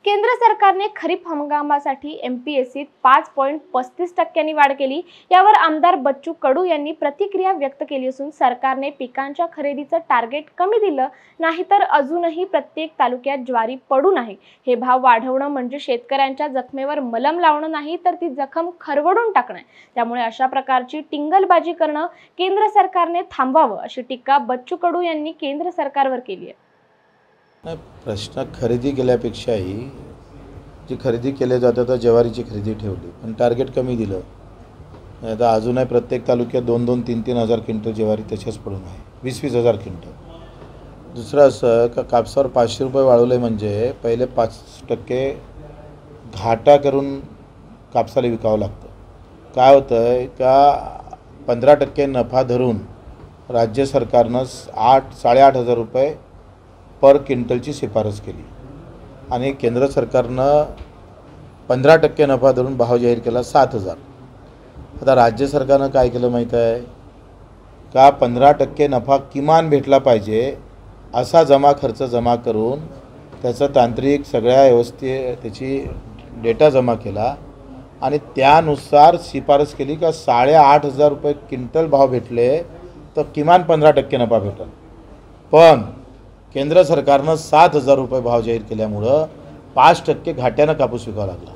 केंद्र सरकारने खरीप हंगामासाठी एमपीएससीत 5.35% वाढ केली। यावर आमदार बच्चू कडू यांनी प्रतिक्रिया व्यक्त केली असून सरकारने पिकांच्या खरेदीचं टार्गेट कमी दिलं नाही तर अजूनही प्रत्येक तालुक्यात ज्वारी पडू नये। हे भाव वाढवणं म्हणजे शेतकऱ्यांच्या जखमेवर मलम लावणं नाही तर ती जखम खरवडून टाकणं। त्यामुळे अशा प्रकारची टिंगलबाजी करणं केंद्र सरकारने थांबवावं अशी टीका बच्चू कडू यांनी केंद्र सरकारवर केली आहे। प्रश्न खरेदी केल्यापेक्षाही जी खरेदी केले जातं तर ज्वारीची खरेदी ठेवली पण टार्गेट कमी दिलं। आता अजूनही प्रत्येक तालुक्यात 2-2, 3-3 हजार क्विंटल ज्वारी तसेच पडून आहे, 20-20 हजार क्विंटल। दुसरं असं का कापसावर 500 रुपये वाढवले म्हणजे पहिले 5% घाटा करून कापसाला विकावं लागतं। काय होतं आहे का 15% नफा धरून राज्य सरकारनं 8-8.5 रुपये पर क्विंटलची शिफारस केली आणि केंद्र सरकारनं 15% नफा धरून भाव जाहीर केला 7,000। आता राज्य सरकारनं काय केलं माहीत आहे का 15% नफा किमान भेटला पाहिजे असा खर्च जमा करून त्याचं तांत्रिक सगळ्या व्यवस्थेत त्याची डेटा जमा केला आणि त्यानुसार शिफारस केली का 8,500 रुपये क्विंटल भाव भेटले तर किमान 15% नफा भेटेल। पण केंद्र सरकारनं 7,000 रुपये भाव जाहीर केल्यामुळं 5% घाट्यानं कापूस विकावा लागला।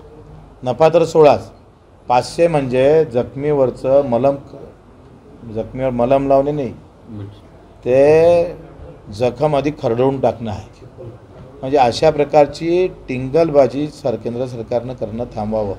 नफा तर 16च, 500 म्हणजे जखमीवरचं जखमीवर मलम लावणे नाही, ते जखम अधिक खरडवून टाकणं आहे। म्हणजे अशा प्रकारची टिंगलबाजी केंद्र सरकारनं करणं थांबवावं।